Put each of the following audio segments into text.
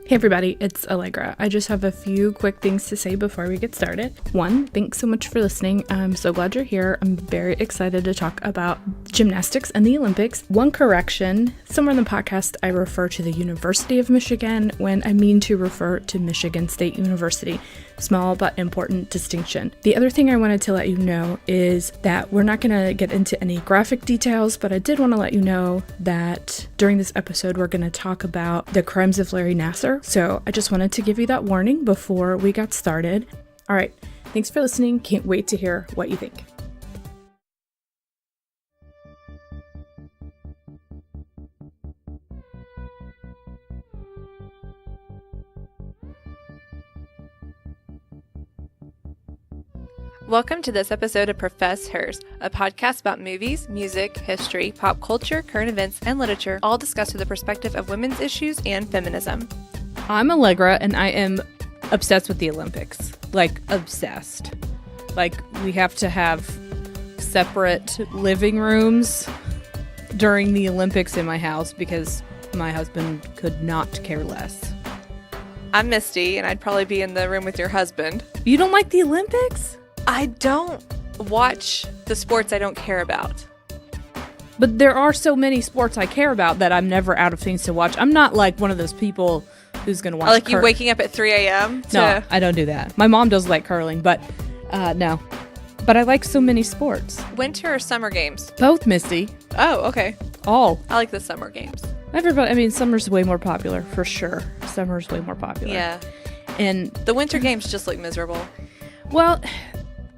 Hey everybody, it's Allegra. I just have a few quick things to say before we get started. One, thanks so much for listening. I'm so glad you're here. I'm very excited to talk about gymnastics and the Olympics. One correction, somewhere in the podcast I refer to the University of Michigan when I mean to refer to Michigan State University. Small but important distinction. The other thing I wanted to let you know is that we're not going to get into any graphic details, but I did want to let you know that during this episode we're going to talk about the crimes of Larry Nassar. So I just wanted to give you that warning before we got started. All right, thanks for listening. Can't wait to hear what you think. Welcome to this episode of Profess Hers, a podcast about movies, music, history, pop culture, current events, and literature, all discussed through the perspective of women's issues and feminism. I'm Allegra, and I am obsessed with the Olympics. Like, obsessed. Like, we have to have separate living rooms during the Olympics in my house because my husband could not care less. I'm Misty, and I'd probably be in the room with your husband. You don't like the Olympics? I don't watch the sports I don't care about. But there are so many sports I care about that I'm never out of things to watch. I'm not like one of those people who's going to watch Like you waking up at 3 a.m.? No, I don't do that. My mom does like curling, but no. But I like so many sports. Winter or summer games? Both, Misty. Oh, okay. All. I like the summer games. Everybody, I mean, summer's way more popular, for sure. Summer's way more popular. Yeah. And the winter games just look miserable. Well,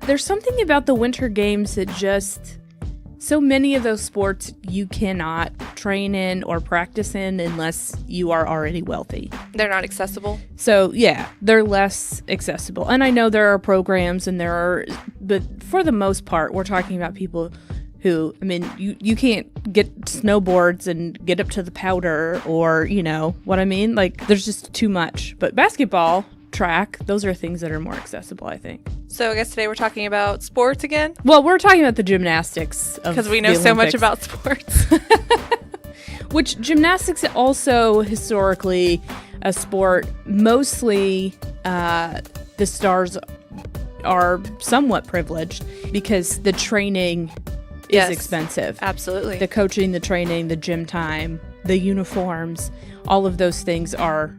there's something about the winter games that just... So many of those sports you cannot train in or practice in unless you are already wealthy. They're not accessible? So, yeah, they're less accessible. And I know there are programs and but for the most part, we're talking about people who, I mean, you can't get snowboards and get up to the powder or, you know what I mean? Like, there's just too much. But basketball, track, those are things that are more accessible, I think. So I guess today we're talking about sports again? Well, we're talking about the gymnastics of because we know so much about sports. Which gymnastics also historically a sport. Mostly the stars are somewhat privileged because the training is expensive. Absolutely. The coaching, the training, the gym time, the uniforms, all of those things are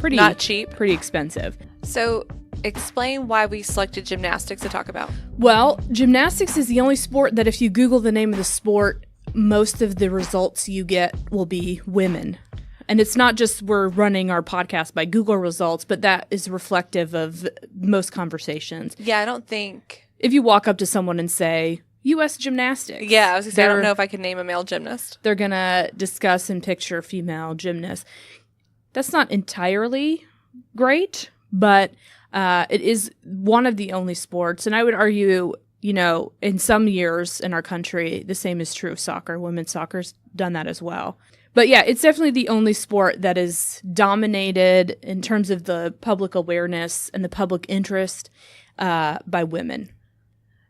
not cheap. Pretty expensive. So explain why we selected gymnastics to talk about. Well, gymnastics is the only sport that if you Google the name of the sport, most of the results you get will be women. And it's not just we're running our podcast by Google results, but that is reflective of most conversations. Yeah, I don't think... If you walk up to someone and say, U.S. Gymnastics. Yeah, I was going to say, I don't know if I could name a male gymnast. They're going to discuss and picture female gymnasts. That's not entirely great, but it is one of the only sports. And I would argue, you know, in some years in our country, the same is true of soccer. Women's soccer's done that as well. But yeah, it's definitely the only sport that is dominated in terms of the public awareness and the public interest by women.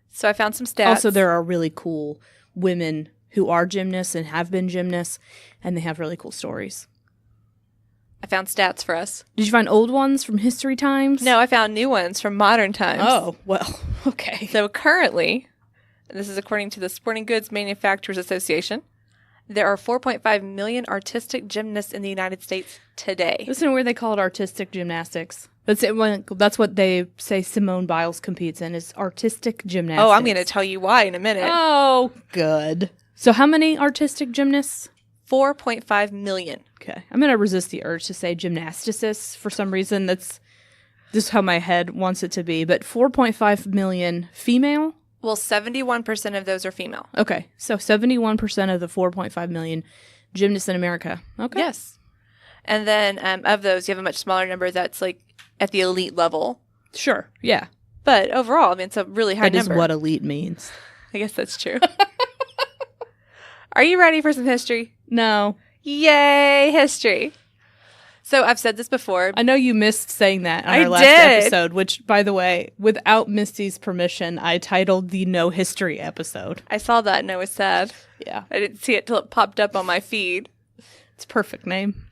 So I found some stats. Also, there are really cool women who are gymnasts and have been gymnasts, and they have really cool stories. I found stats for us. Did you find old ones from history times? No, I found new ones from modern times. Oh, well, okay. So currently, and this is according to the Sporting Goods Manufacturers Association, there are 4.5 million artistic gymnasts in the United States today. Listen to where they call it artistic gymnastics. That's what they say Simone Biles competes in, is artistic gymnastics. Oh, I'm going to tell you why in a minute. Oh, good. So how many artistic gymnasts? 4.5 million. Okay. I'm going to resist the urge to say gymnasticists for some reason. That's just how my head wants it to be. But 4.5 million female? Well, 71% of those are female. Okay. So 71% of the 4.5 million gymnasts in America. Okay. Yes. And then of those, you have a much smaller number that's like at the elite level. Sure. Yeah. But overall, I mean, it's a really high number. That is what elite means. I guess that's true. Are you ready for some history? No. Yay, history. So I've said this before. I know you missed saying that on our last episode, which, by the way, without Misty's permission, I titled the No History episode. I saw that and I was sad. Yeah. I didn't see it till it popped up on my feed. It's a perfect name.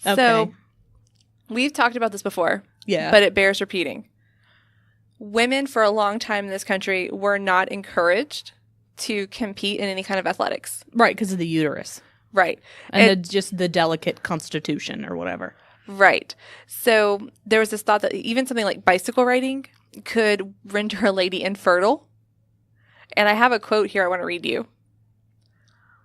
Okay. So We've talked about this before. Yeah. But it bears repeating. Women for a long time in this country were not encouraged to compete in any kind of athletics. Right, because of the uterus. Right. And just the delicate constitution or whatever. Right. So there was this thought that even something like bicycle riding could render a lady infertile. And I have a quote here I want to read you.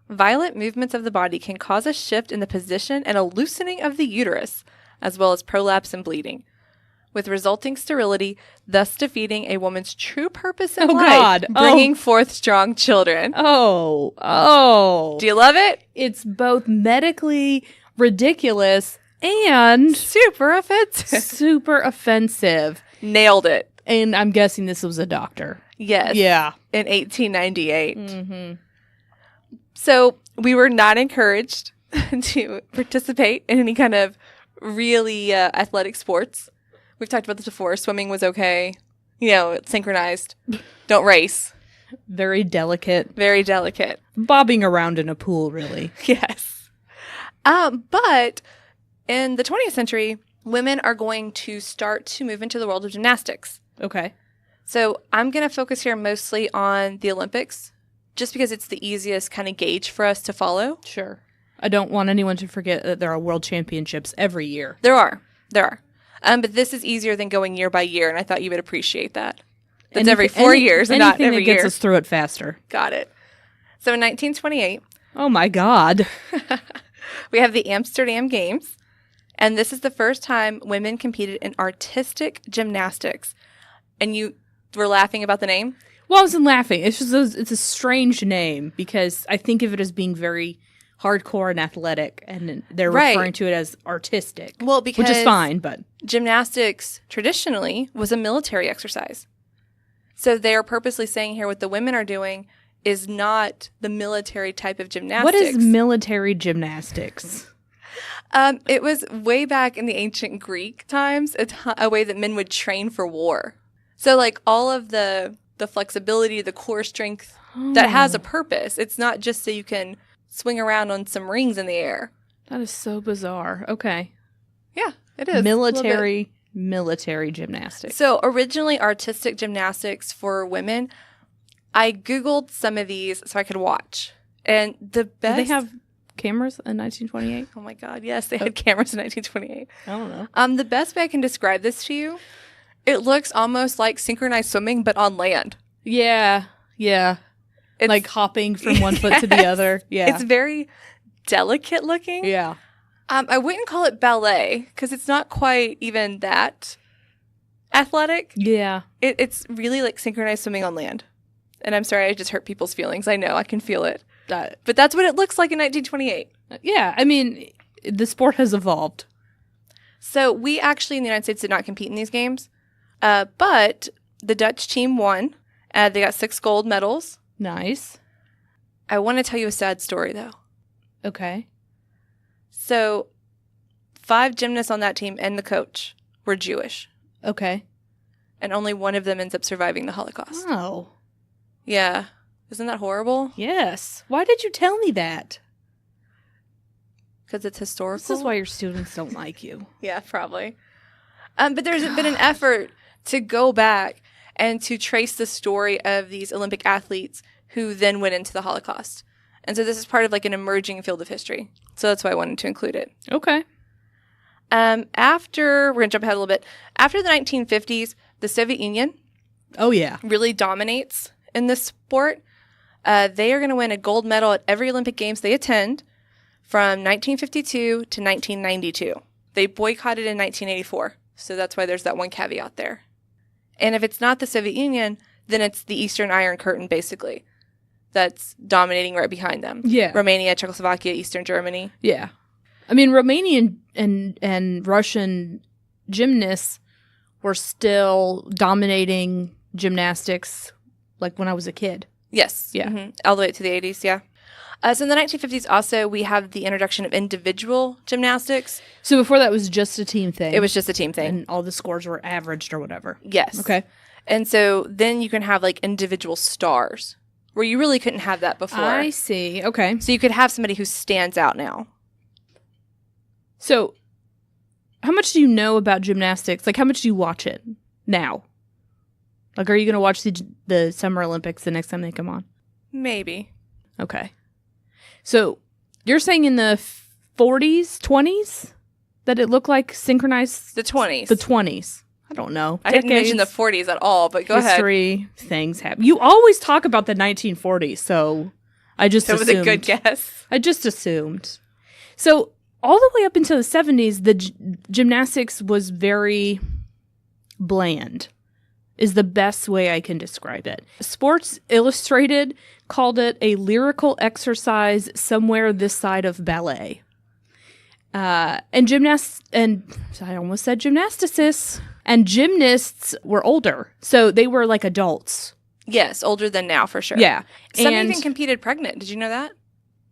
Violent movements of the body can cause a shift in the position and a loosening of the uterus, as well as prolapse and bleeding, with resulting sterility, thus defeating a woman's true purpose in life, bringing forth strong children. Oh. Do you love it? It's both medically ridiculous and super offensive. Super offensive. Nailed it. And I'm guessing this was a doctor. Yes. Yeah. In 1898. Mm-hmm. So we were not encouraged to participate in any kind of really athletic sports. We've talked about this before. Swimming was okay. You know, synchronized. Don't race. Very delicate. Very delicate. Bobbing around in a pool, really. Yes. But in the 20th century, women are going to start to move into the world of gymnastics. Okay. So I'm going to focus here mostly on the Olympics, just because it's the easiest kind of gauge for us to follow. Sure. I don't want anyone to forget that there are world championships every year. There are. But this is easier than going year by year, and I thought you would appreciate that. That's every 4 years and not every year. Anything that gets us through it faster. Got it. So in 1928... Oh, my God. we have the Amsterdam Games, and this is the first time women competed in artistic gymnastics. And you were laughing about the name? Well, I wasn't laughing. It's just it's a strange name because I think of it as being very hardcore and athletic, and they're referring to it as artistic. Well, because which is fine, but gymnastics traditionally was a military exercise. So they are purposely saying here what the women are doing is not the military type of gymnastics. What is military gymnastics? It was way back in the ancient Greek times, a way that men would train for war. So like all of the flexibility, the core strength that has a purpose. It's not just so you can swing around on some rings in the air. That is so bizarre. Okay. Yeah, it is. Military gymnastics. So originally artistic gymnastics for women, I Googled some of these so I could watch. And the best... Did they have cameras in 1928? Oh my God, yes, they had cameras in 1928. I don't know. The best way I can describe this to you, it looks almost like synchronized swimming, but on land. Yeah. It's like hopping from one foot to the other. Yeah. It's very delicate looking. Yeah. I wouldn't call it ballet because it's not quite even that athletic. Yeah. It's really like synchronized swimming on land. And I'm sorry, I just hurt people's feelings. I know, I can feel it. But that's what it looks like in 1928. Yeah, I mean, the sport has evolved. So we actually in the United States did not compete in these games. But the Dutch team won. They got 6 gold medals. Nice. I want to tell you a sad story, though. Okay. So 5 gymnasts on that team and the coach were Jewish. Okay. And only one of them ends up surviving the Holocaust. Oh. Yeah. Isn't that horrible? Yes. Why did you tell me that? Because it's historical. This is why your students don't like you. Yeah, probably. But there's been an effort to go back and to trace the story of these Olympic athletes who then went into the Holocaust. And so this is part of like an emerging field of history. So that's why I wanted to include it. Okay. We're going to jump ahead a little bit. After the 1950s, the Soviet Union really dominates in this sport. They are going to win a gold medal at every Olympic Games they attend from 1952 to 1992. They boycotted in 1984. So that's why there's that one caveat there. And if it's not the Soviet Union, then it's the Eastern Iron Curtain, basically, that's dominating right behind them. Yeah. Romania, Czechoslovakia, Eastern Germany. Yeah. I mean, Romanian and Russian gymnasts were still dominating gymnastics like when I was a kid. Yes. Yeah. Mm-hmm. All the way to the 80s, yeah. So in the 1950s also, we have the introduction of individual gymnastics. So before that was just a team thing. It was just a team thing. And all the scores were averaged or whatever. Yes. Okay. And so then you can have like individual stars where you really couldn't have that before. I see. Okay. So you could have somebody who stands out now. So how much do you know about gymnastics? Like, how much do you watch it now? Like, are you going to watch the Summer Olympics the next time they come on? Maybe. Okay. So, you're saying in the 40s, 20s, that it looked like synchronized? The 20s. The 20s. I don't know. I didn't mention the 40s at all, but go ahead. History, things happen. You always talk about the 1940s, so I just assumed. That was a good guess. I just assumed. So, all the way up until the 70s, the gymnastics was very bland, is the best way I can describe it. Sports Illustrated called it a lyrical exercise somewhere this side of ballet. And gymnasts, and I almost said gymnasticists, and gymnasts were older. So they were like adults. Yes, older than now for sure. Yeah. Some even competed pregnant. Did you know that?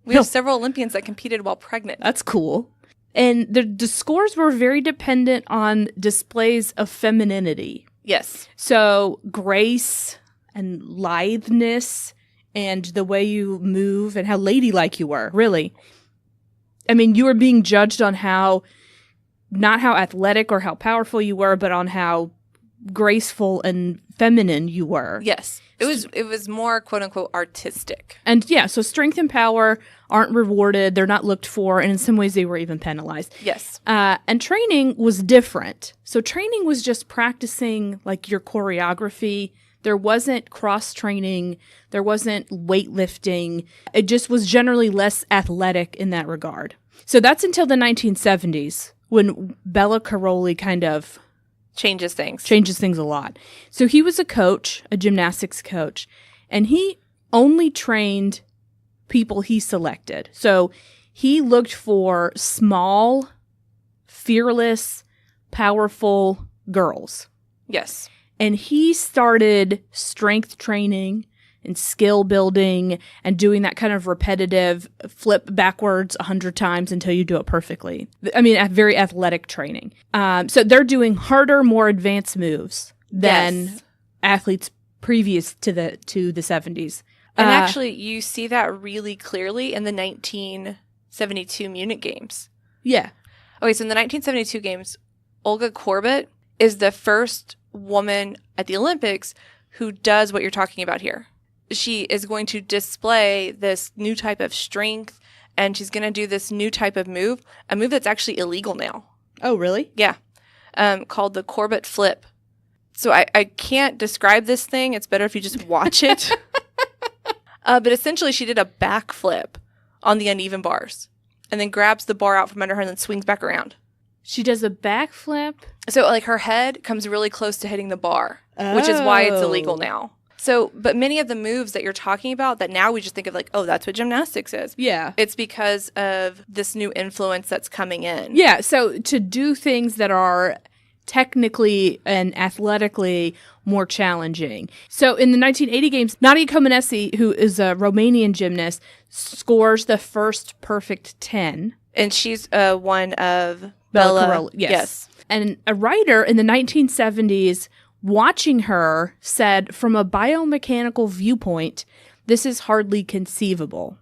We have several Olympians that competed while pregnant. That's cool. And the scores were very dependent on displays of femininity. Yes. So grace and litheness and the way you move and how ladylike you were, really. I mean, you were being judged on not how athletic or how powerful you were, but on how graceful and feminine you were. Yes. It was more quote unquote artistic. And yeah, so strength and power aren't rewarded, they're not looked for, and in some ways they were even penalized. Yes. And training was different. So training was just practicing like your choreography. There wasn't cross training, there wasn't weightlifting. It just was generally less athletic in that regard. So that's until the 1970s when Bella Caroli kind of changes things a lot. So he was a coach, a gymnastics coach, and he only trained people he selected. So he looked for small, fearless, powerful girls. Yes. And he started strength training and skill building and doing that kind of repetitive flip backwards 100 times until you do it perfectly. I mean, very athletic training. So they're doing harder, more advanced moves than athletes previous to the 70s. And actually, you see that really clearly in the 1972 Munich Games. Yeah. Okay, so in the 1972 Games, Olga Korbut is the first woman at the Olympics who does what you're talking about here. She is going to display this new type of strength, and she's going to do this new type of move, a move that's actually illegal now. Oh, really? Yeah. Called the Korbut flip. So I can't describe this thing. It's better if you just watch it. But essentially, she did a backflip on the uneven bars and then grabs the bar out from under her and then swings back around. She does a backflip? So, like, her head comes really close to hitting the bar, which is why it's illegal now. So, but many of the moves that you're talking about that now we just think of like, oh, that's what gymnastics is. Yeah. It's because of this new influence that's coming in. Yeah. So to do things that are technically and athletically more challenging. So in the 1980 Games, Nadia Comaneci, who is a Romanian gymnast, scores the first perfect 10. And she's one of Bella Caroli. Yes. And a writer in the 1970s watching her said, from a biomechanical viewpoint, this is hardly conceivable.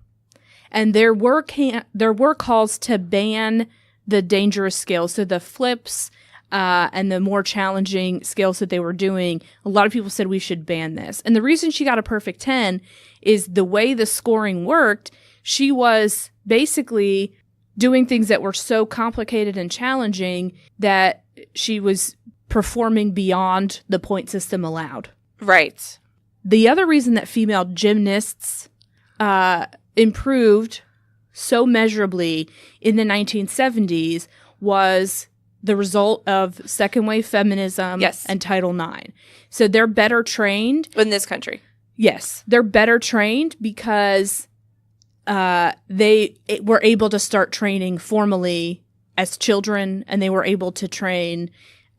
And there were calls to ban the dangerous skills, so the flips and the more challenging skills that they were doing. A lot of people said we should ban this. And the reason she got a perfect 10 is the way the scoring worked. She was basically doing things that were so complicated and challenging that she was performing beyond the point system allowed. Right. The other reason that female gymnasts improved so measurably in the 1970s was the result of second wave feminism and Title IX. So they're better trained. In this country. Yes. They're better trained because they were able to start training formally as children, and they were able to train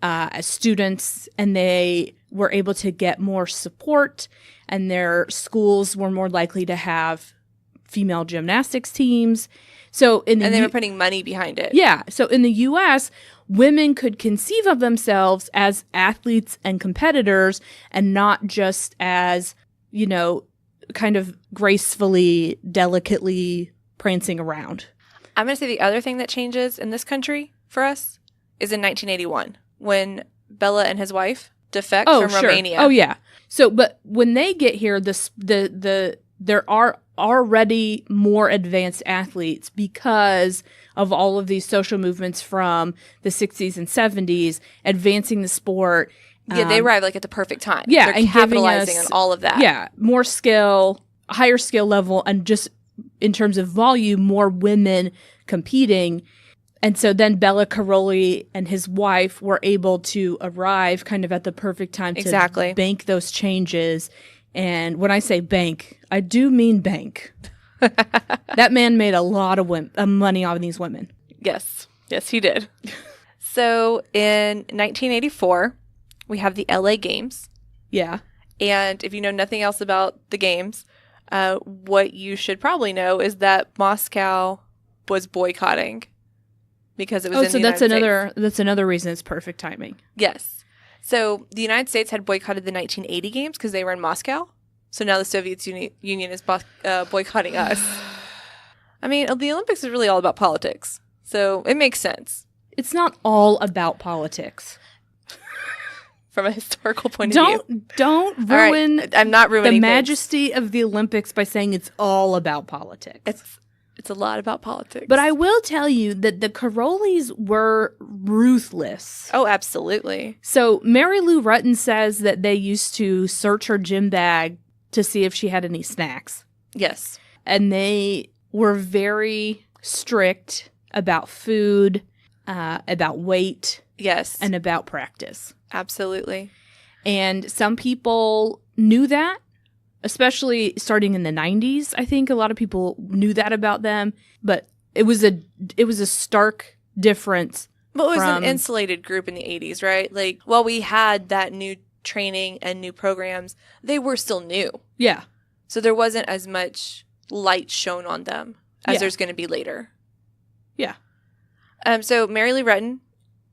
as students, and they were able to get more support, and their schools were more likely to have female gymnastics teams. So and they were putting money behind it. Yeah. So in the U.S., women could conceive of themselves as athletes and competitors and not just as, kind of gracefully, delicately prancing around. I'm going to say the other thing that changes in this country for us is in 1981 when Bella and his wife defect from Romania. Oh, yeah. So, but when they get here, there are already more advanced athletes because of all of these social movements from the 60s and 70s, advancing the sport. Yeah, they arrive like at the perfect time. Yeah, they're and capitalizing on all of that. Yeah, more skill, higher skill level, and just in terms of volume, more women competing. And so then Bella Caroli and his wife were able to arrive kind of at the perfect time to bank those changes. And when I say bank, I do mean bank. That man made a lot of money on these women. Yes. Yes, he did. So in 1984, we have the LA Games. Yeah. And if you know nothing else about the games, what you should probably know is that Moscow was boycotting because it was in the United States. That's another reason it's perfect timing. Yes. So the United States had boycotted the 1980 games because they were in Moscow. So now the Soviet Union is boycotting us. I mean, the Olympics is really all about politics. So it makes sense. It's not all about politics. From a historical point of view. Don't ruin I'm not ruining the majesty of the Olympics by saying it's all about politics. It's a lot about politics. But I will tell you that the Carolis were ruthless. Oh, absolutely. So Mary Lou Retton says that they used to search her gym bag to see if she had any snacks. Yes. And they were very strict about food, about weight. Yes. And about practice. Absolutely. And some people knew that. Especially starting in the 90s, I think a lot of people knew that about them, but it was a stark difference. But it was an insulated group in the 80s, right? Like, while we had that new training and new programs, they were still new. Yeah. So there wasn't as much light shown on them as there's going to be later. Yeah. So Mary Lou Retton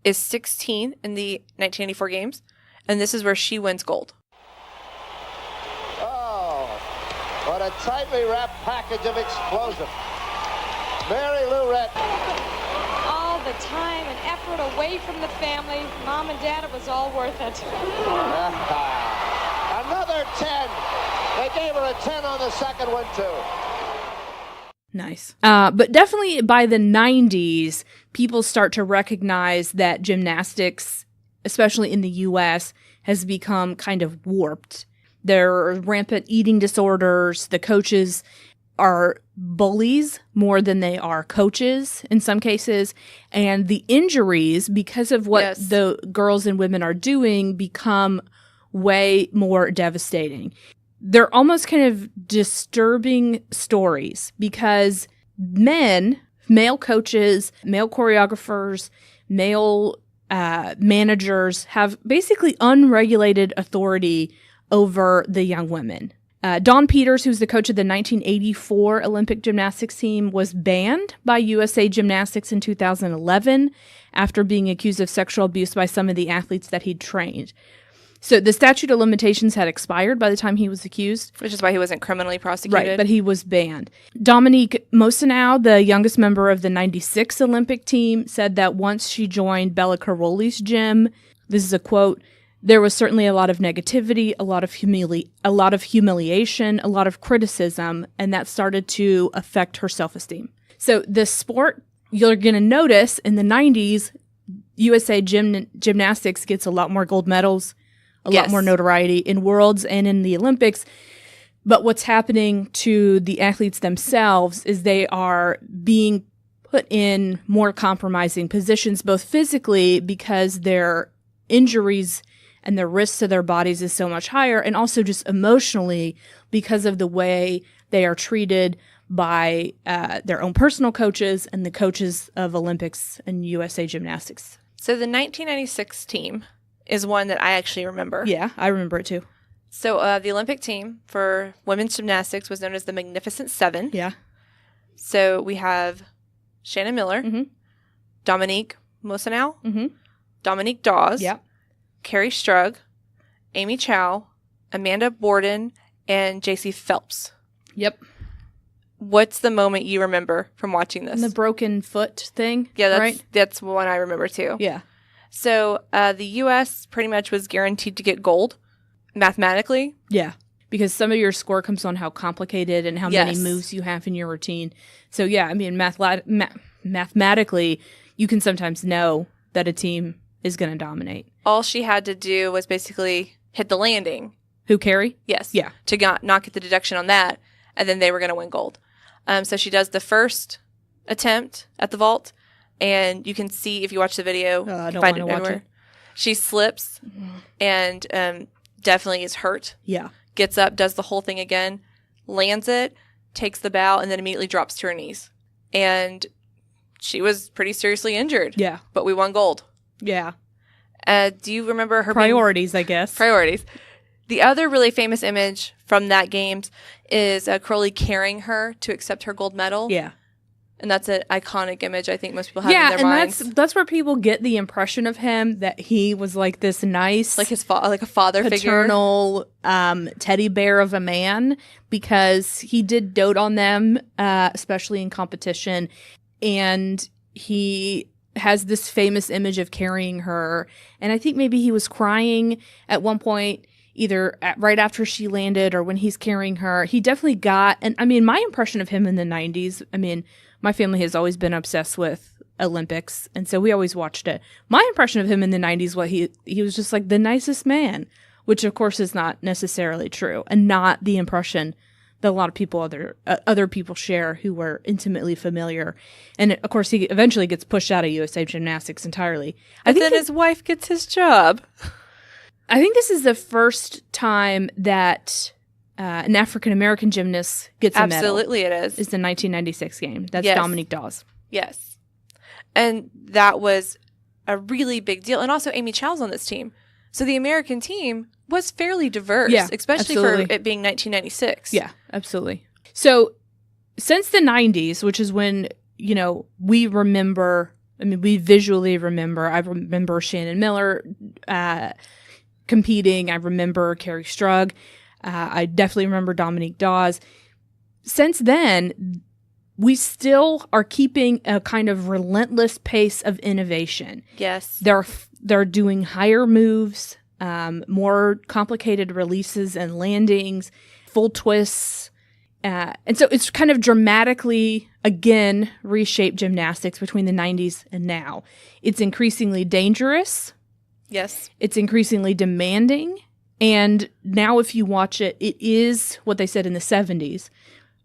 is 16 in the 1984 games, and this is where she wins gold. What a tightly wrapped package of explosive. Mary Lou Retton. All the time and effort away from the family. Mom and Dad, it was all worth it. Another 10. They gave her a 10 on the second one, too. Nice. But definitely by the 90s, people start to recognize that gymnastics, especially in the U.S., has become kind of warped. There are rampant eating disorders. The coaches are bullies more than they are coaches in some cases. And the injuries, because of what the girls and women are doing, become way more devastating. They're almost kind of disturbing stories because male coaches, male choreographers, male managers have basically unregulated authority over the young women. Dawn Peters, who's the coach of the 1984 Olympic gymnastics team, was banned by USA Gymnastics in 2011 after being accused of sexual abuse by some of the athletes that he'd trained. So the statute of limitations had expired by the time he was accused. Which is why he wasn't criminally prosecuted. Right, but he was banned. Dominique Moceanu, the youngest member of the 96 Olympic team, said that once she joined Bella Caroli's gym, this is a quote, there was certainly a lot of negativity, a lot of humiliation, a lot of criticism, and that started to affect her self-esteem. So the sport, you're going to notice in the 90s, USA Gymnastics gets a lot more gold medals, a lot more notoriety in Worlds and in the Olympics. But what's happening to the athletes themselves is they are being put in more compromising positions, both physically because their injuries and the risks to their bodies is so much higher, and also just emotionally because of the way they are treated by their own personal coaches and the coaches of Olympics and USA Gymnastics. So the 1996 team is one that I actually remember. Yeah, I remember it too. So the Olympic team for women's gymnastics was known as the Magnificent Seven. Yeah. So we have Shannon Miller, Dominique Moceanu, Dominique Dawes, Kerri Strug, Amy Chow, Amanda Borden, and JC Phelps. Yep. What's the moment you remember from watching this? The broken foot thing? Yeah, right? That's one I remember too. Yeah. So the U.S. pretty much was guaranteed to get gold mathematically. Yeah. Because some of your score comes on how complicated and how many moves you have in your routine. So, yeah, I mean, mathematically, you can sometimes know that a team is going to dominate. All she had to do was basically hit the landing. Who, Kerri? Yes. Yeah. To not get the deduction on that, and then they were going to win gold. So she does the first attempt at the vault, and you can see, if you watch the video, I don't want to watch it. She slips and definitely is hurt. Yeah. Gets up, does the whole thing again, lands it, takes the bow, and then immediately drops to her knees. And she was pretty seriously injured. Yeah. But we won gold. Yeah. Do you remember her priorities, I guess. Priorities. The other really famous image from that games is Crowley carrying her to accept her gold medal. Yeah. And that's an iconic image I think most people have in their minds. Yeah, and that's where people get the impression of him that he was like this nice, like like a father paternal teddy bear of a man, because he did dote on them, especially in competition, and he has this famous image of carrying her, and I think maybe he was crying at one point, either right after she landed or when he's carrying her. He definitely got, and I mean, my impression of him in the 90s, I mean, my family has always been obsessed with Olympics, and so we always watched it. My impression of him in the 90s was he was just like the nicest man, which of course is not necessarily true, and not the impression that a lot of people, other people share who were intimately familiar. And of course, he eventually gets pushed out of USA Gymnastics entirely. And then his wife gets his job. I think this is the first time that an African-American gymnast gets a medal. Absolutely it is. It's the 1996 game. That's yes. Dominique Dawes. Yes. And that was a really big deal. And also Amy Chow's on this team. So the American team was fairly diverse, especially absolutely. for it being 1996. Yeah, absolutely. So since the 90s, which is when, we remember, we visually remember, I remember Shannon Miller competing. I remember Kerri Strug. I definitely remember Dominique Dawes. Since then, we still are keeping a kind of relentless pace of innovation. Yes. They're doing higher moves, more complicated releases and landings, full twists. And so it's kind of dramatically, again, reshaped gymnastics between the 90s and now. It's increasingly dangerous. Yes. It's increasingly demanding. And now if you watch it, it is what they said in the 70s,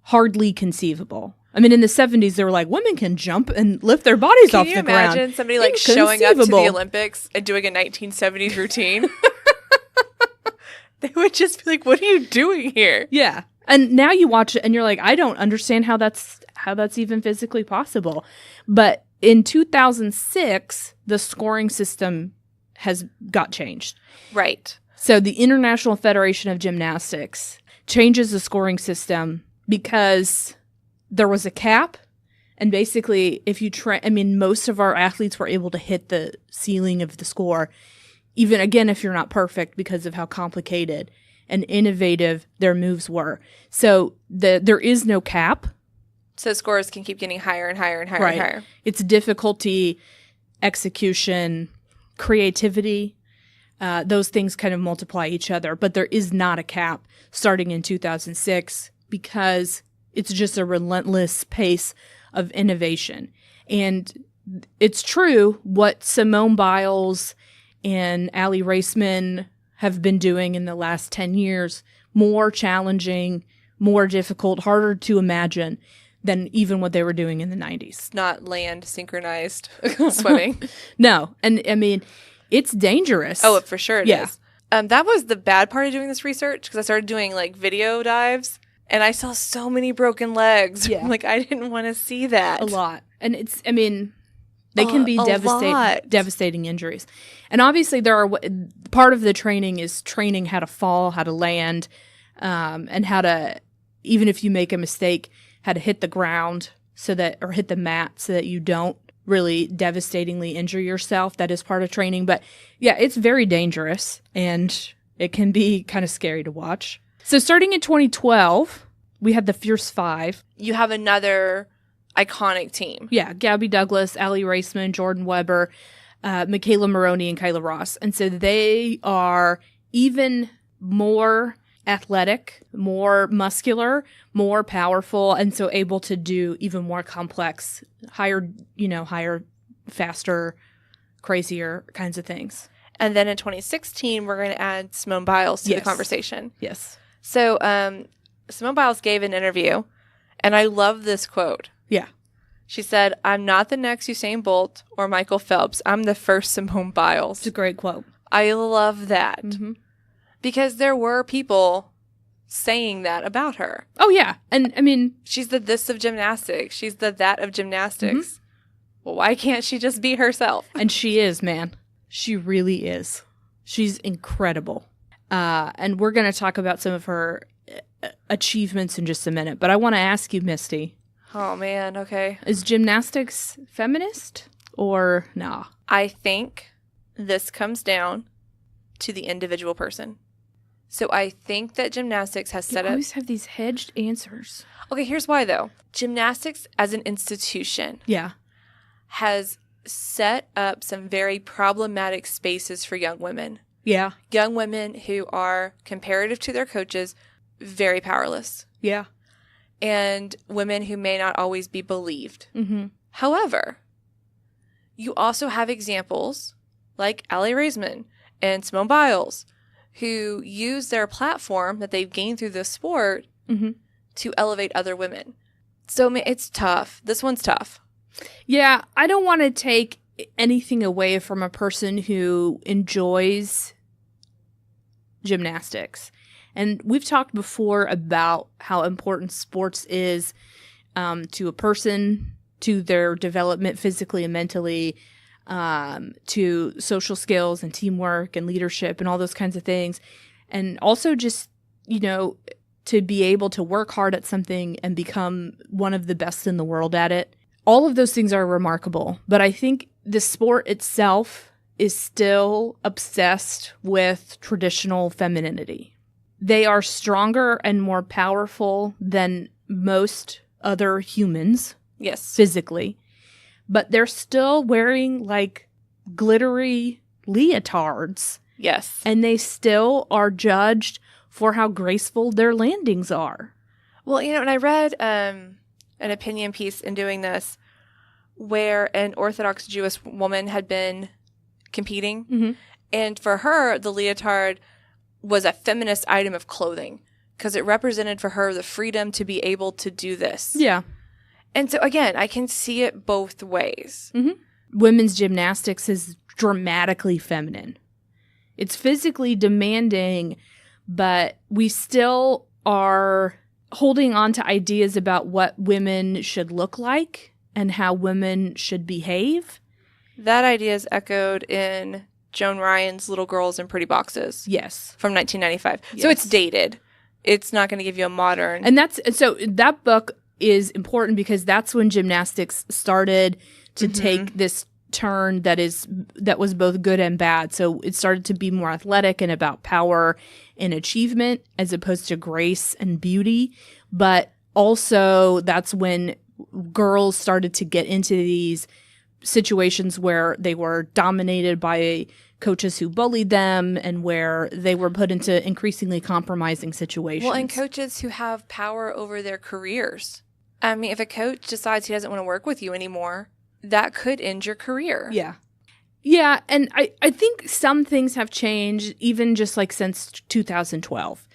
hardly conceivable. I mean, in the 70s, they were like, women can jump and lift their bodies off the ground. Can you imagine somebody showing up to the Olympics and doing a 1970s routine? They would just be like, what are you doing here? Yeah. And now you watch it and you're like, I don't understand how that's even physically possible. But in 2006, the scoring system got changed. Right. So the International Federation of Gymnastics changes the scoring system because there was a cap, and basically if you most of our athletes were able to hit the ceiling of the score, even again if you're not perfect, because of how complicated and innovative their moves were. So there is no cap. So scores can keep getting higher and higher and higher right. and higher. It's difficulty, execution, creativity. Those things kind of multiply each other, but there is not a cap starting in 2006 because it's just a relentless pace of innovation. And it's true what Simone Biles and Aly Raceman have been doing in the last 10 years, more challenging, more difficult, harder to imagine than even what they were doing in the 90s. Not land synchronized swimming. No. And it's dangerous. Oh, for sure it is. That was the bad part of doing this research, because I started doing video dives and I saw so many broken legs. Yeah. I didn't want to see that. A lot. And they can be devastating injuries. And obviously part of the training is training how to fall, how to land, and how to, even if you make a mistake, how to hit the ground or hit the mat so that you don't really devastatingly injure yourself. That is part of training. But yeah, it's very dangerous and it can be kind of scary to watch. So starting in 2012, we had the Fierce Five. You have another iconic team. Yeah, Gabby Douglas, Aly Raceman, Jordan Weber. Michaela Maroney and Kyla Ross. And so they are even more athletic, more muscular, more powerful, and so able to do even more complex, higher, faster, crazier kinds of things. And then in 2016, we're going to add Simone Biles to the conversation. Yes. So Simone Biles gave an interview, and I love this quote. Yeah. She said, "I'm not the next Usain Bolt or Michael Phelps. I'm the first Simone Biles." It's a great quote. I love that. Mm-hmm. Because there were people saying that about her. Oh, yeah. And, I mean... She's the this of gymnastics. She's the that of gymnastics. Mm-hmm. Well, why can't she just be herself? And she is, man. She really is. She's incredible. And we're going to talk about some of her achievements in just a minute. But I want to ask you, Misty. Oh, man. Okay. Is gymnastics feminist or nah? I think this comes down to the individual person. So I think that gymnastics has set up... You always have these hedged answers. Okay, here's why, though. Gymnastics as an institution has set up some very problematic spaces for young women. Yeah. Young women who are, comparative to their coaches, very powerless. Yeah. And women who may not always be believed. Mm-hmm. However, you also have examples like Allie Raisman and Simone Biles, who use their platform that they've gained through the sport to elevate other women. So it's tough. This one's tough. Yeah, I don't want to take anything away from a person who enjoys gymnastics. And we've talked before about how important sports is to a person, to their development physically and mentally, to social skills and teamwork and leadership and all those kinds of things. And also just, to be able to work hard at something and become one of the best in the world at it. All of those things are remarkable. But I think the sport itself is still obsessed with traditional femininity. They are stronger and more powerful than most other humans. Yes. Physically. But they're still wearing like glittery leotards. Yes. And they still are judged for how graceful their landings are. Well, and I read an opinion piece in doing this where an Orthodox Jewish woman had been competing. Mm-hmm. And for her, the leotard was a feminist item of clothing because it represented for her the freedom to be able to do this. Yeah. And so, again, I can see it both ways. Mm-hmm. Women's gymnastics is dramatically feminine. It's physically demanding, but we still are holding on to ideas about what women should look like and how women should behave. That idea is echoed in Joan Ryan's Little Girls in Pretty Boxes. Yes. From 1995. Yes. So it's dated. It's not going to give you a modern... And so that book is important because that's when gymnastics started to take this turn that was both good and bad. So it started to be more athletic and about power and achievement as opposed to grace and beauty. But also that's when girls started to get into these situations where they were dominated by coaches who bullied them and where they were put into increasingly compromising situations. Well, and coaches who have power over their careers. I mean, if a coach decides he doesn't want to work with you anymore, that could end your career. Yeah. Yeah, and I think some things have changed even just like since 2012.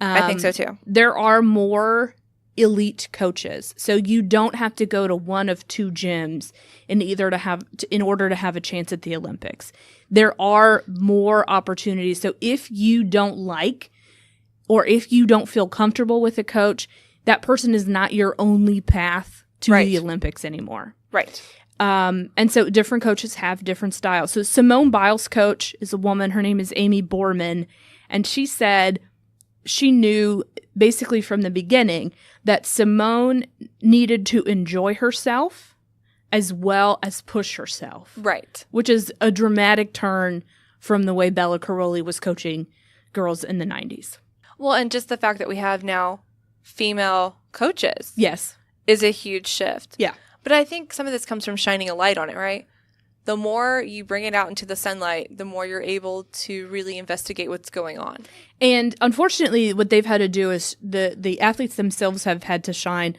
I think so too. There are more elite coaches. So you don't have to go to one of two gyms in order to have a chance at the Olympics. There are more opportunities. So if you don't like or if you don't feel comfortable with a coach, that person is not your only path to the Olympics anymore. Right. And so different coaches have different styles. So Simone Biles' coach is a woman. Her name is Amy Borman. And she said she knew basically from the beginning that Simone needed to enjoy herself as well as push herself. Right. Which is a dramatic turn from the way Bella Caroli was coaching girls in the 90s. Well, and just the fact that we have now female coaches. Yes. Is a huge shift. Yeah. But I think some of this comes from shining a light on it, right? The more you bring it out into the sunlight, the more you're able to really investigate what's going on. And unfortunately, what they've had to do is the athletes themselves have had to shine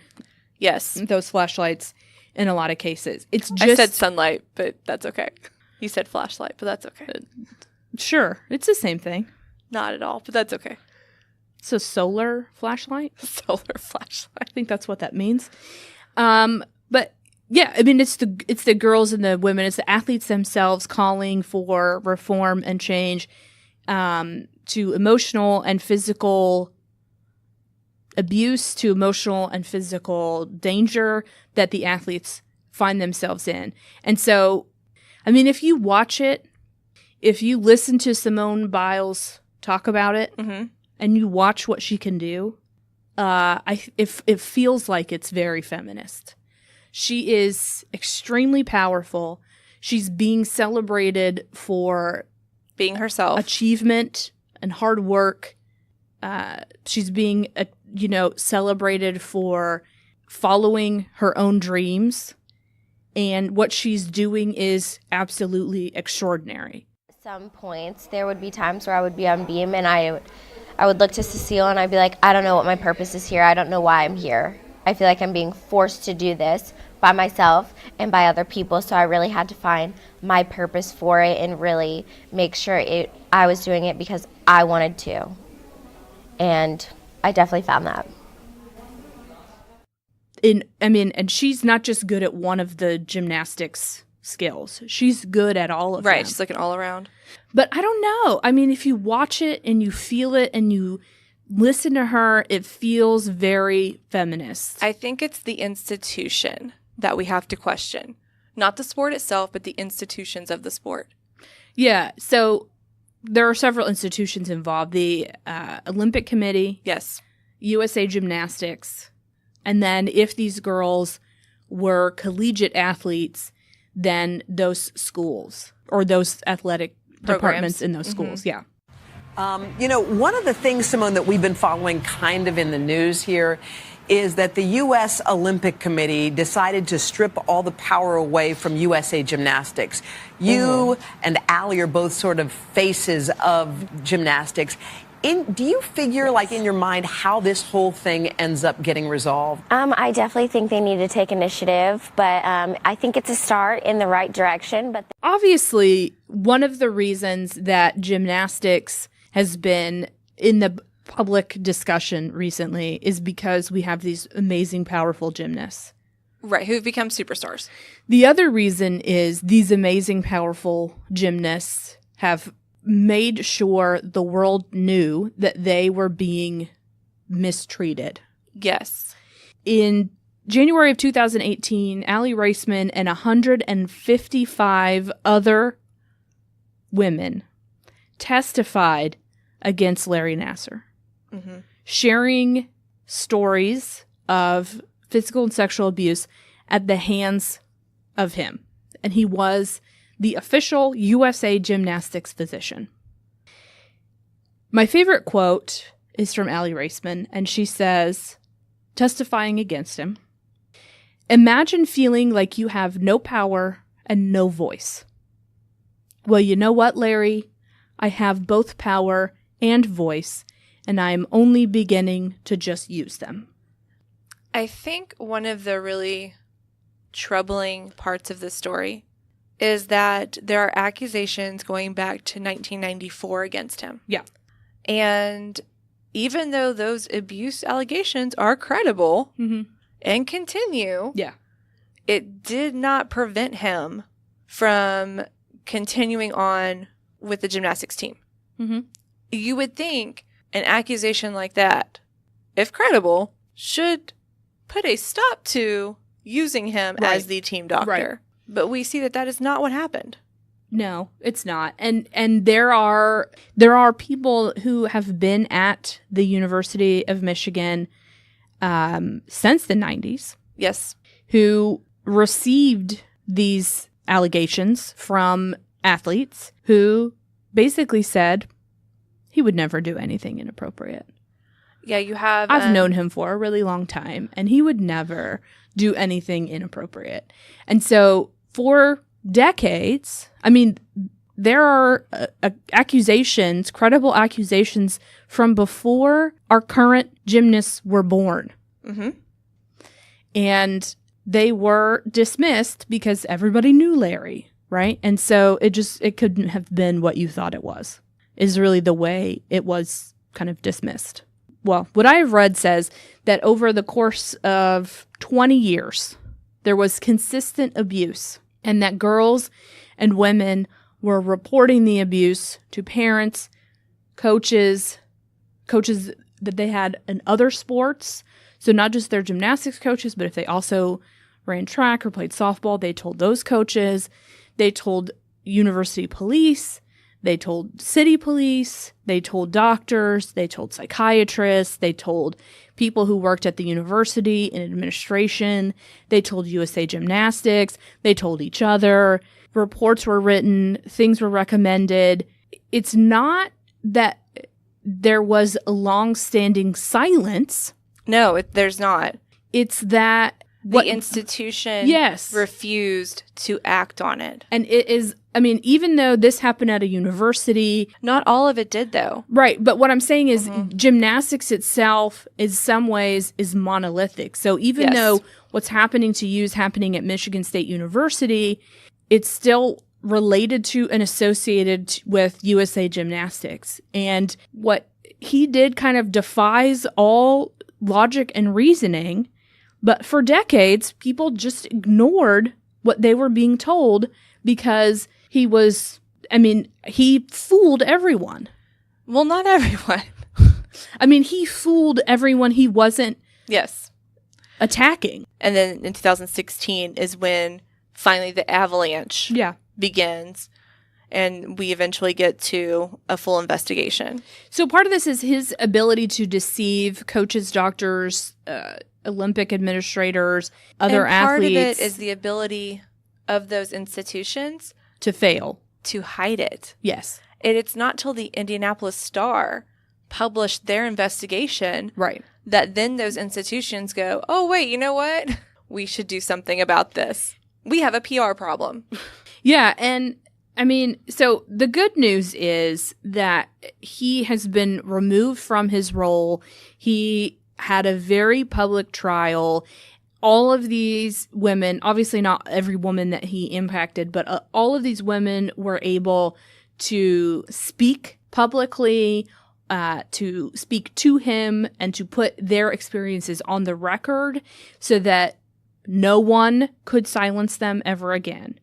those flashlights in a lot of cases. It's just, I said sunlight, but that's okay. You said flashlight, but that's okay. Sure, it's the same thing. Not at all, but that's okay. So solar flashlight? Solar flashlight. I think that's what that means. But yeah, I mean, it's the girls and the women, it's the athletes themselves calling for reform and change to emotional and physical abuse, to emotional and physical danger that the athletes find themselves in. And so, I mean, if you watch it, if you listen to Simone Biles talk about it, and you watch what she can do, it feels like it's very feminist. She is extremely powerful. She's being celebrated for being herself, achievement and hard work. She's being, celebrated for following her own dreams. And what she's doing is absolutely extraordinary. At some points, there would be times where I would be on beam and I would look to Cecile and I'd be like, I don't know what my purpose is here. I don't know why I'm here. I feel like I'm being forced to do this by myself and by other people, so I really had to find my purpose for it and really make sure I was doing it because I wanted to. And I definitely found that. And she's not just good at one of the gymnastics skills. She's good at all of them. Right, she's like an all-around. But I don't know. I mean, if you watch it and you feel it and you listen to her, it feels very feminist. I think it's the institution that we have to question. Not the sport itself, but the institutions of the sport. Yeah, so there are several institutions involved. The Olympic Committee. Yes. USA Gymnastics. And then if these girls were collegiate athletes, then those schools or those athletic departments in those schools. Yeah. One of the things, Simone, that we've been following kind of in the news here is that the U.S. Olympic Committee decided to strip all the power away from USA Gymnastics. You and Allie are both sort of faces of gymnastics. Do you figure, like, in your mind, how this whole thing ends up getting resolved? I definitely think they need to take initiative, but I think it's a start in the right direction. But obviously, one of the reasons that gymnastics has been in the public discussion recently is because we have these amazing, powerful gymnasts. Right, who've become superstars. The other reason is these amazing, powerful gymnasts have made sure the world knew that they were being mistreated. Yes. In January of 2018, Allie Raceman and 155 other women testified against Larry Nassar, sharing stories of physical and sexual abuse at the hands of him. And he was the official USA Gymnastics physician. My favorite quote is from Allie Raceman, and she says, testifying against him, "Imagine feeling like you have no power and no voice. Well, you know what, Larry? I have both power and voice, and I am only beginning to just use them." I think one of the really troubling parts of this story is that there are accusations going back to 1994 against him. Yeah. And even though those abuse allegations are credible and continue, it did not prevent him from continuing on with the gymnastics team. You would think an accusation like that, if credible, should put a stop to using him as the team doctor. Right. But we see that is not what happened. No, it's not. And there are people who have been at the University of Michigan since the 90s. Yes. Who received these allegations from athletes who basically said he would never do anything inappropriate. Yeah, you have... I've known him for a really long time, and he would never do anything inappropriate. And so for decades, I mean, there are accusations, credible accusations from before our current gymnasts were born. Mm-hmm. And they were dismissed because everybody knew Larry, right? And so it couldn't have been what you thought it was, is really the way it was kind of dismissed. Well, what I've read says that over the course of 20 years, there was consistent abuse, and that girls and women were reporting the abuse to parents, coaches that they had in other sports. So not just their gymnastics coaches, but if they also ran track or played softball, they told those coaches. They told university police. They told city police. They told doctors. They told psychiatrists. They told people who worked at the university in administration. They told USA Gymnastics. They told each other. Reports were written, things were recommended. It's not that there was a long-standing silence. No, there's not. It's that the institution refused to act on it. And it is, I mean, even though this happened at a university. Not all of it did, though. Right. But what I'm saying is gymnastics itself, in some ways, is monolithic. So even though what's happening to you is happening at Michigan State University, it's still related to and associated with USA Gymnastics. And what he did kind of defies all logic and reasoning. But for decades, people just ignored what they were being told because he fooled everyone. Well, not everyone. I mean, he fooled everyone he wasn't attacking. And then in 2016 is when finally the avalanche begins, and we eventually get to a full investigation. So part of this is his ability to deceive coaches, doctors, Olympic administrators, other athletes. Part of it is the ability of those institutions to fail, to hide it. Yes. And it's not till the Indianapolis Star published their investigation that then those institutions go, oh, wait, you know what? We should do something about this. We have a PR problem. Yeah, and I mean, so the good news is that he has been removed from his role. He had a very public trial. All of these women, obviously not every woman that he impacted, but all of these women were able to speak publicly, to speak to him, and to put their experiences on the record so that no one could silence them ever again.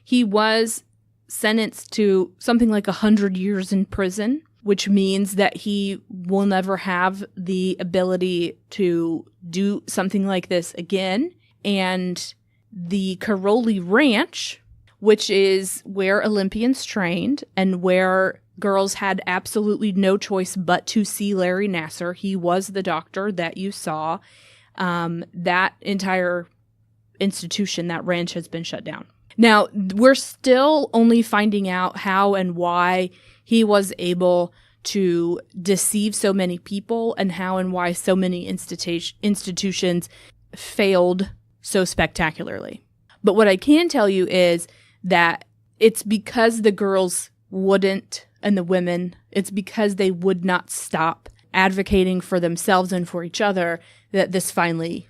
He was sentenced to something like 100 years in prison, which means that he will never have the ability to do something like this again. And the Caroli Ranch, which is where Olympians trained and where girls had absolutely no choice but to see Larry Nassar. He was the doctor that you saw. That entire institution, that ranch, has been shut down. Now, we're still only finding out how and why he was able to deceive so many people and how and why so many institutions failed so spectacularly. But what I can tell you is that it's because the girls wouldn't, and the women, it's because they would not stop advocating for themselves and for each other that this finally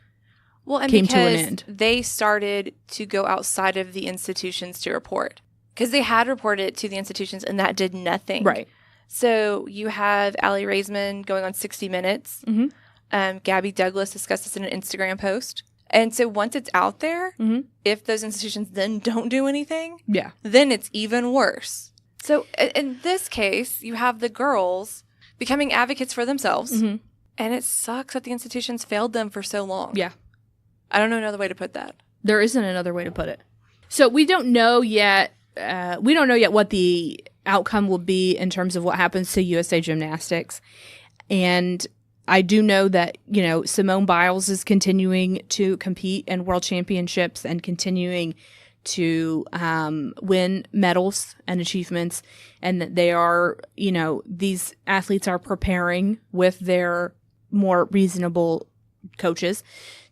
came to an end. They started to go outside of the institutions to report, because they had reported to the institutions and that did nothing. Right. So you have Allie Raisman going on 60 Minutes. Mm-hmm. Gabby Douglas discussed this in an Instagram post. And so once it's out there, if those institutions then don't do anything, then it's even worse. So in this case, you have the girls becoming advocates for themselves. Mm-hmm. And it sucks that the institutions failed them for so long. Yeah. I don't know another way to put that. There isn't another way to put it. So we don't know yet. What the outcome will be in terms of what happens to USA Gymnastics. And I do know that, Simone Biles is continuing to compete in world championships and continuing to win medals and achievements, and that they are, these athletes are preparing with their more reasonable coaches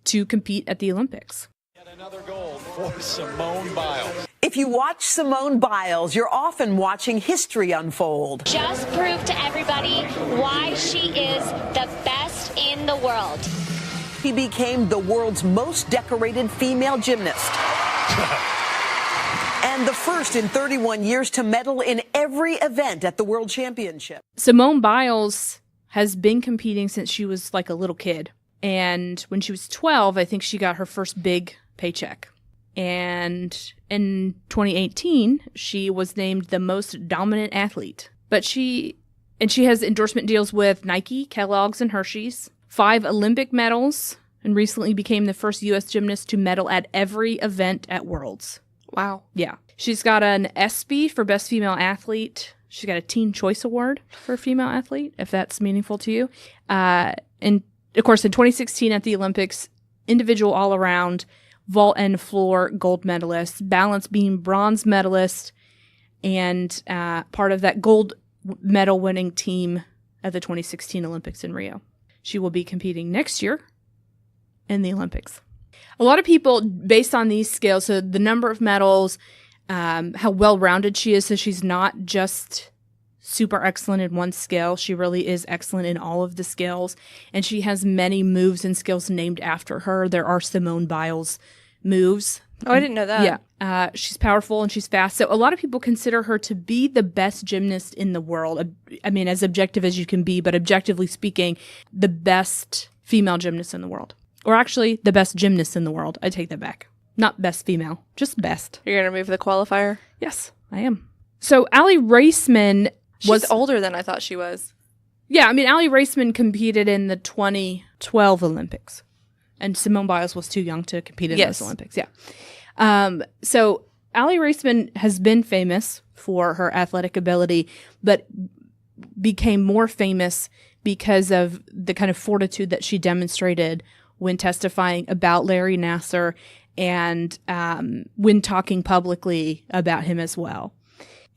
to compete at the Olympics. Yet another gold. for Simone Biles. If you watch Simone Biles, you're often watching history unfold. Just prove to everybody why she is the best in the world. She became the world's most decorated female gymnast. And the first in 31 years to medal in every event at the World Championship. Simone Biles has been competing since she was like a little kid. And when she was 12, I think she got her first big paycheck. And in 2018, she was named the most dominant athlete. But she has endorsement deals with Nike, Kellogg's, and Hershey's. 5 Olympic medals, and recently became the first U.S. gymnast to medal at every event at Worlds. Wow. Yeah. She's got an ESPY for Best Female Athlete. She's got a Teen Choice Award for Female Athlete, if that's meaningful to you. And, of course, in 2016 at the Olympics, individual all-around, vault and floor gold medalist, balance beam bronze medalist, and part of that gold medal winning team at the 2016 Olympics in Rio. She will be competing next year in the Olympics. A lot of people, based on these scales, so the number of medals, how well-rounded she is, so she's not just super excellent in one scale. She really is excellent in all of the scales, and she has many moves and skills named after her. There are Simone Biles moves. Oh, I didn't know that. Yeah. She's powerful and she's fast. So a lot of people consider her to be the best gymnast in the world. I mean, as objective as you can be, but objectively speaking, the best female gymnast in the world. Or actually, the best gymnast in the world. I take that back. Not best female, just best. You're going to remove the qualifier? Yes, I am. So Allie Raceman was... She's older than I thought she was. Yeah, I mean, Allie Raceman competed in the 2012 Olympics. And Simone Biles was too young to compete in those Olympics. Yeah. So Allie Raceman has been famous for her athletic ability, but became more famous because of the kind of fortitude that she demonstrated when testifying about Larry Nassar and when talking publicly about him as well.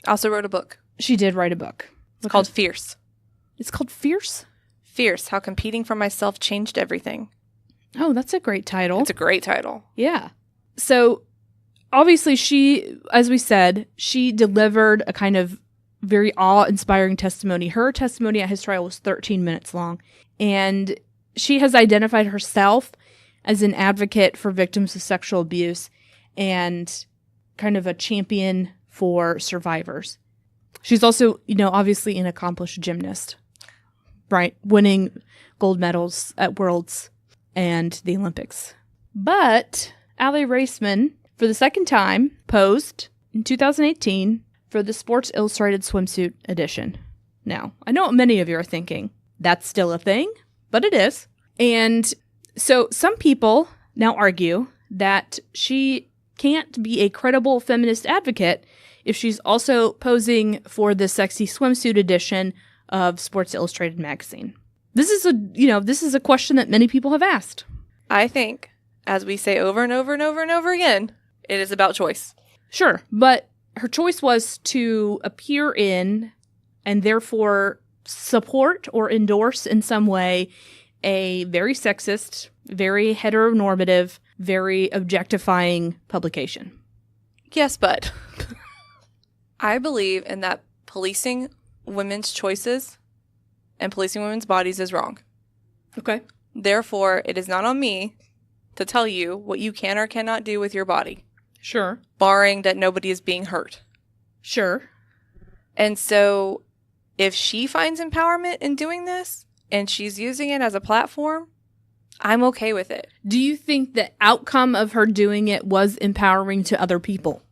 Also wrote a book. She did write a book. It's called Fierce. It's called Fierce? Fierce, How Competing for Myself Changed Everything. Oh, that's a great title. It's a great title. Yeah. So obviously she, as we said, she delivered a kind of very awe-inspiring testimony. Her testimony at his trial was 13 minutes long. And she has identified herself as an advocate for victims of sexual abuse and kind of a champion for survivors. She's also, obviously an accomplished gymnast, right? Winning gold medals at Worlds and the Olympics. But Allie Raceman, for the second time, posed in 2018 for the Sports Illustrated swimsuit edition. Now, I know what many of you are thinking. That's still a thing, but it is. And so some people now argue that she can't be a credible feminist advocate if she's also posing for the sexy swimsuit edition of Sports Illustrated magazine. This is a question that many people have asked. I think, as we say over and over and over and over again, it is about choice. Sure, but her choice was to appear in and therefore support or endorse in some way a very sexist, very heteronormative, very objectifying publication. Yes, but I believe in that policing women's choices and policing women's bodies is wrong. Okay. Therefore, it is not on me to tell you what you can or cannot do with your body. Sure. Barring that nobody is being hurt. Sure. And so if she finds empowerment in doing this and she's using it as a platform, I'm okay with it. Do you think the outcome of her doing it was empowering to other people?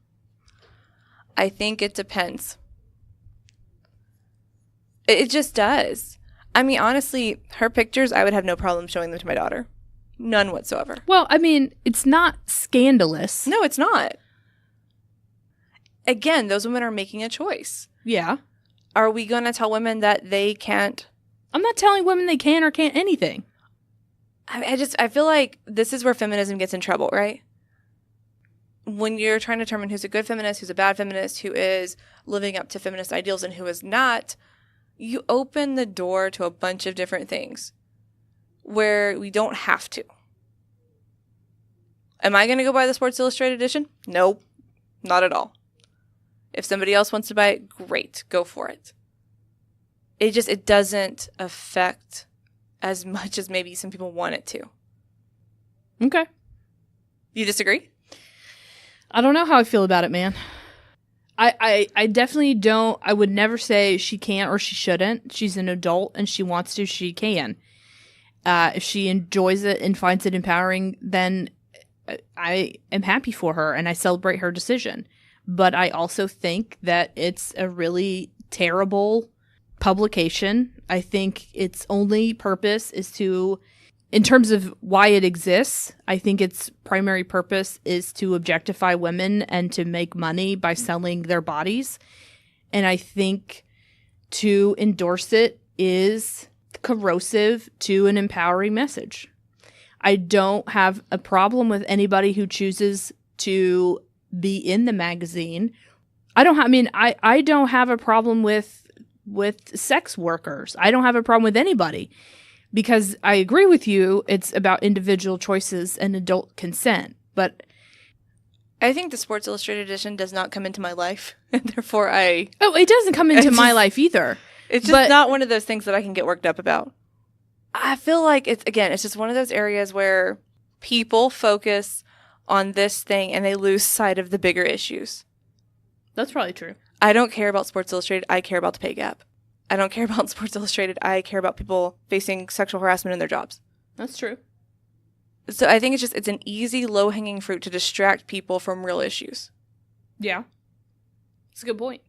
I think it depends. It just does. I mean, honestly, her pictures, I would have no problem showing them to my daughter. None whatsoever. Well, I mean, it's not scandalous. No, it's not. Again, those women are making a choice. Yeah. Are we going to tell women that they can't? I'm not telling women they can or can't anything. I feel like this is where feminism gets in trouble, right? When you're trying to determine who's a good feminist, who's a bad feminist, who is living up to feminist ideals and who is not, you open the door to a bunch of different things where we don't have to. Am I going to go buy the Sports Illustrated edition? Nope, not at all. If somebody else wants to buy it, great, go for it. It doesn't affect as much as maybe some people want it to. Okay. You disagree? I don't know how I feel about it, man. I definitely don't. I would never say she can't or she shouldn't. She's an adult and she wants to, she can. If she enjoys it and finds it empowering, then I am happy for her and I celebrate her decision. But I also think that it's a really terrible publication. I think its only purpose is to, in terms of why it exists, I think its primary purpose is to objectify women and to make money by selling their bodies. And I think to endorse it is corrosive to an empowering message. I don't have a problem with anybody who chooses to be in the magazine. I don't have a problem with sex workers. I don't have a problem with anybody. Because I agree with you, it's about individual choices and adult consent. But I think the Sports Illustrated edition does not come into my life. And therefore it doesn't come into my life either. It's just not one of those things that I can get worked up about. I feel like it's just one of those areas where people focus on this thing and they lose sight of the bigger issues. That's probably true. I don't care about Sports Illustrated. I care about the pay gap. I don't care about Sports Illustrated. I care about people facing sexual harassment in their jobs. That's true. So I think it's an easy, low-hanging fruit to distract people from real issues. Yeah. It's a good point.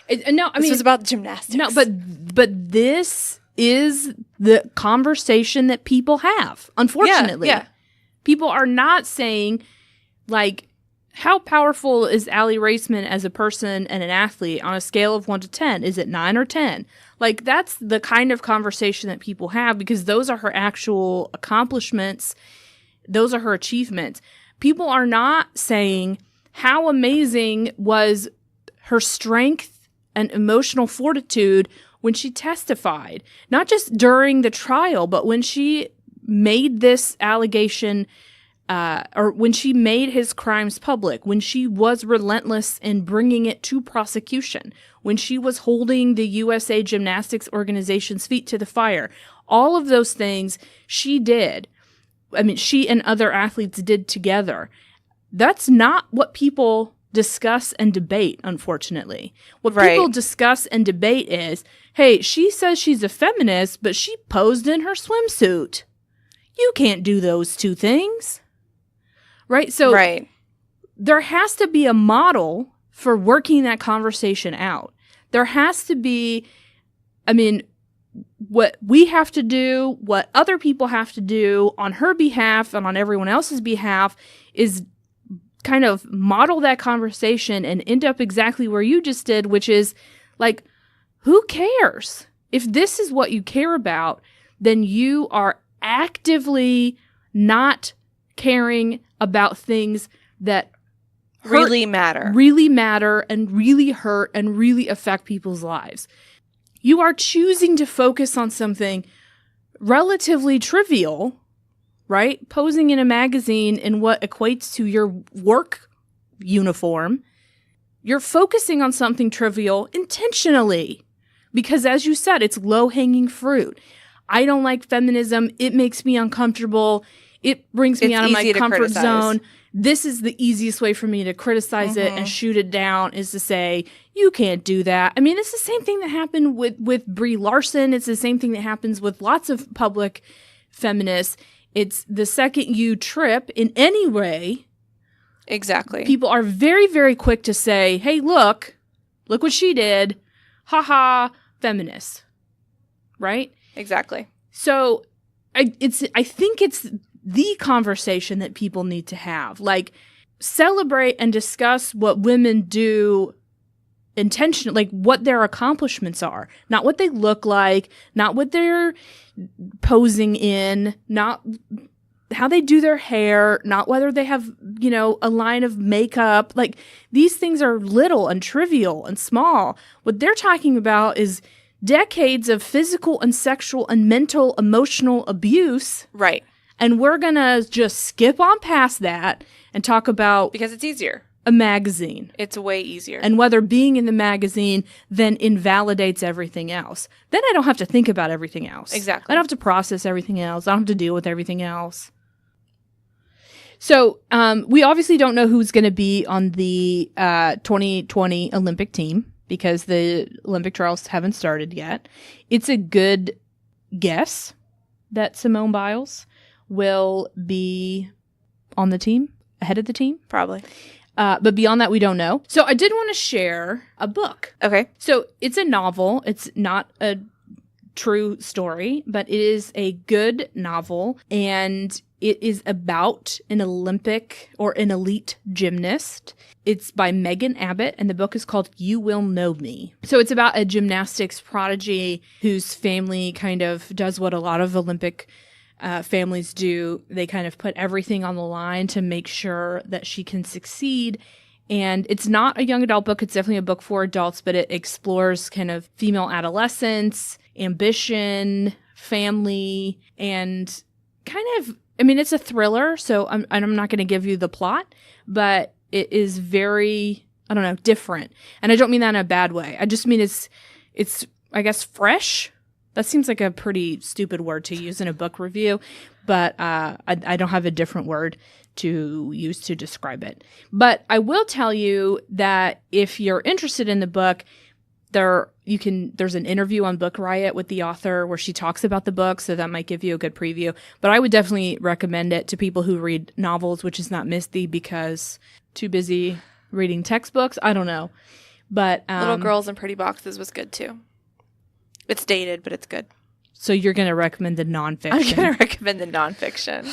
This was about gymnastics. No, but this is the conversation that people have, unfortunately. Yeah. People are not saying, like, how powerful is Allie Raceman as a person and an athlete on a scale of 1 to 10? Is it 9 or 10? Like, that's the kind of conversation that people have because those are her actual accomplishments. Those are her achievements. People are not saying how amazing was her strength and emotional fortitude when she testified. Not just during the trial, but when she made this allegation or when she made his crimes public, when she was relentless in bringing it to prosecution, when she was holding the USA Gymnastics organization's feet to the fire. All of those things she did. I mean, she and other athletes did together. That's not what people discuss and debate, unfortunately. What people discuss and debate is, hey, she says she's a feminist, but she posed in her swimsuit. You can't do those two things. Right? So there has to be a model for working that conversation out. There has to be, what we have to do, what other people have to do on her behalf and on everyone else's behalf is kind of model that conversation and end up exactly where you just did, which is like, who cares? If this is what you care about, then you are actively not caring about things that really matter and really hurt and really affect people's lives. You are choosing to focus on something relatively trivial, right? Posing in a magazine in what equates to your work uniform. You're focusing on something trivial intentionally because, as you said, it's low-hanging fruit. I don't like feminism. It makes me uncomfortable. It brings me out of my comfort zone. This is the easiest way for me to criticize it and shoot it down is to say, you can't do that. I mean, it's the same thing that happened with Brie Larson. It's the same thing that happens with lots of public feminists. It's the second you trip in any way. Exactly. People are very, very quick to say, hey, look what she did. Ha ha, feminist. Right? Exactly. So I think it's the conversation that people need to have. Like, celebrate and discuss what women do intentionally, like what their accomplishments are, not what they look like, not what they're posing in, not how they do their hair, not whether they have, a line of makeup. Like, these things are little and trivial and small. What they're talking about is decades of physical and sexual and mental, emotional abuse. Right. And we're going to just skip on past that and talk about... Because it's easier. A magazine. It's way easier. And whether being in the magazine then invalidates everything else. Then I don't have to think about everything else. Exactly. I don't have to process everything else. I don't have to deal with everything else. So we obviously don't know who's going to be on the 2020 Olympic team because the Olympic trials haven't started yet. It's a good guess that Simone Biles will be on the team, ahead of the team. Probably. But beyond that, we don't know. So I did want to share a book. Okay. So it's a novel. It's not a true story, but it is a good novel. And it is about an Olympic or an elite gymnast. It's by Megan Abbott, and the book is called You Will Know Me. So it's about a gymnastics prodigy whose family kind of does what a lot of Olympic families do. They kind of put everything on the line to make sure that she can succeed. And it's not a young adult book. It's definitely a book for adults, but it explores kind of female adolescence, ambition, family, and kind of, I mean, it's a thriller, so I'm not going to give you the plot, but it is very, I don't know, different. And I don't mean that in a bad way. I just mean it's I guess, fresh. That seems like a pretty stupid word to use in a book review, but I don't have a different word to use to describe it. But I will tell you that if you're interested in the book, there's an interview on Book Riot with the author where she talks about the book, so that might give you a good preview. But I would definitely recommend it to people who read novels, which is not Misty because too busy reading textbooks. I don't know. But Little Girls in Pretty Boxes was good too. It's dated, but it's good. So you're going to recommend the nonfiction? I'm going to recommend the nonfiction.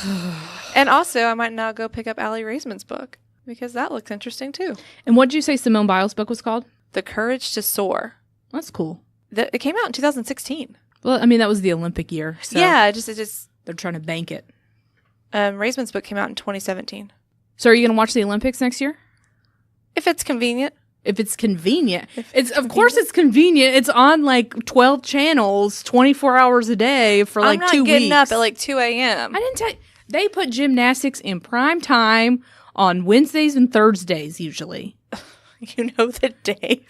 And also, I might now go pick up Allie Raisman's book because that looks interesting too. And what did you say Simone Biles' book was called? The Courage to Soar. That's cool. It came out in 2016. Well, I mean, that was the Olympic year. So yeah, it just they're trying to bank it. Raisman's book came out in 2017. So are you going to watch the Olympics next year? If it's convenient. If it's convenient. Of course it's convenient. It's on like 12 channels, 24 hours a day for like 2 weeks. I'm not getting up at like 2 a.m. I didn't tell you. They put gymnastics in prime time on Wednesdays and Thursdays usually. You know the days.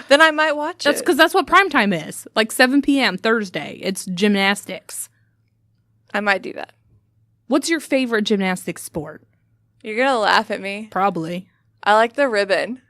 Then I might watch it. That's because that's what prime time is. Like 7 p.m. Thursday. It's gymnastics. I might do that. What's your favorite gymnastics sport? You're going to laugh at me. Probably. I like the ribbon.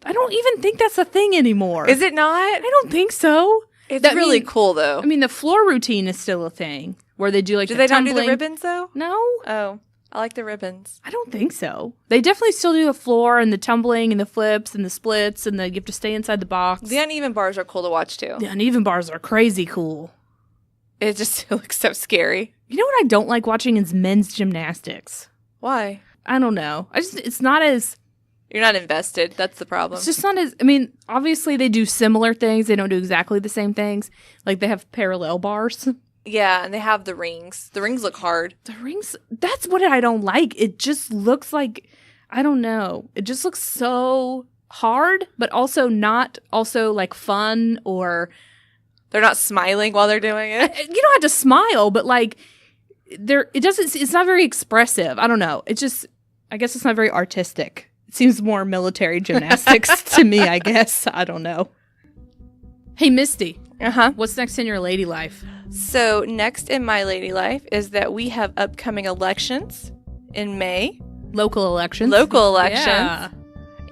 I don't even think that's a thing anymore. Is it not? I don't think so. It's really cool, though. I mean, the floor routine is still a thing where they do like do the tumbling. Not do the ribbons, though? No. Oh, I like the ribbons. I don't think so. They definitely still do the floor and the tumbling and the flips and the splits and you have to stay inside the box. The uneven bars are cool to watch, too. The uneven bars are crazy cool. It just looks so scary. You know what I don't like watching is men's gymnastics. Why? I don't know. It's not as... You're not invested. That's the problem. It's just not as... I mean, obviously they do similar things. They don't do exactly the same things. Like they have parallel bars. Yeah, and they have the rings. The rings look hard. The rings... That's what I don't like. It just looks like... I don't know. It just looks so hard, but also not also like fun or... They're not smiling while they're doing it. You don't have to smile, but like... It's not very expressive. I don't know. It just... I guess it's not very artistic. It seems more military gymnastics to me, I guess. I don't know. Hey, Misty. Uh-huh. What's next in your lady life? So next in my lady life is that we have upcoming elections in May. Local elections. Yeah.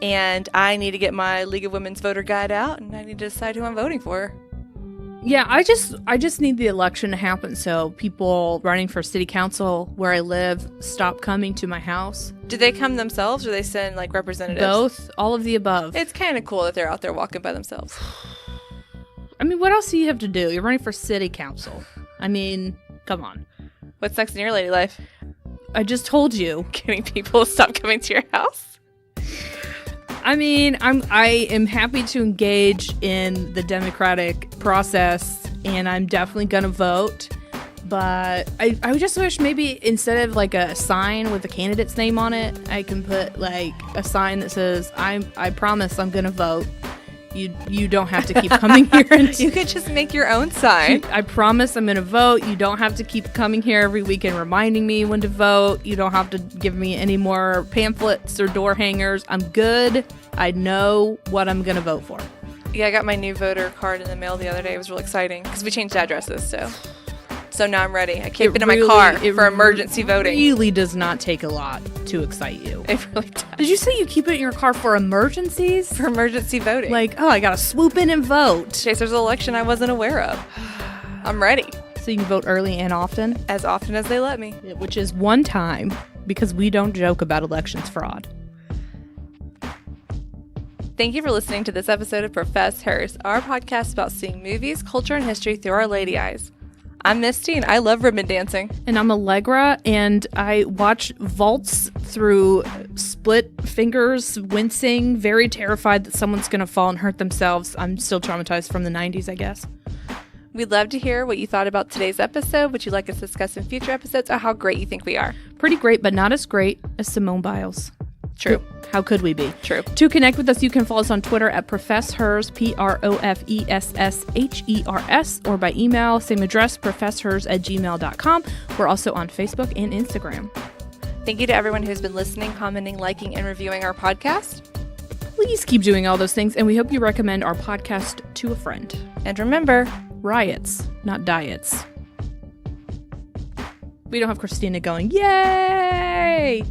And I need to get my League of Women's Voter Guide out, and I need to decide who I'm voting for. Yeah, I just need the election to happen so people running for city council where I live stop coming to my house. Do they come themselves or they send like representatives? Both, all of the above. It's kind of cool that they're out there walking by themselves. I mean, what else do you have to do? You're running for city council. I mean, come on. What's next in your lady life? I just told you. Getting people to stop coming to your house? I mean, I am happy to engage in the democratic process, and I'm definitely gonna vote. But I just wish maybe instead of like a sign with the candidate's name on it, I can put like a sign that says I promise I'm gonna vote. You don't have to keep coming here. You could just make your own sign. I promise I'm going to vote. You don't have to keep coming here every week and reminding me when to vote. You don't have to give me any more pamphlets or door hangers. I'm good. I know what I'm going to vote for. Yeah, I got my new voter card in the mail the other day. It was really exciting because we changed addresses, so now I'm ready. I keep it in my car for emergency voting. It really does not take a lot to excite you. It really does. Did you say you keep it in your car for emergencies? For emergency voting. Like, I got to swoop in and vote. In case there's an election I wasn't aware of. I'm ready. So you can vote early and often? As often as they let me. Which is one time, because we don't joke about elections fraud. Thank you for listening to this episode of Profess Hers, our podcast about seeing movies, culture, and history through our lady eyes. I'm Misty, and I love ribbon dancing. And I'm Allegra, and I watch vaults through split fingers, wincing, very terrified that someone's going to fall and hurt themselves. I'm still traumatized from the 90s, I guess. We'd love to hear what you thought about today's episode, what you'd like us to discuss in future episodes, or how great you think we are. Pretty great, but not as great as Simone Biles. True. How could we be? True. To connect with us, you can follow us on Twitter at ProfessHers, ProfessHers, or by email, same address, professhers@gmail.com. We're also on Facebook and Instagram. Thank you to everyone who's been listening, commenting, liking, and reviewing our podcast. Please keep doing all those things, and we hope you recommend our podcast to a friend. And remember, riots, not diets. We don't have Christina going, yay!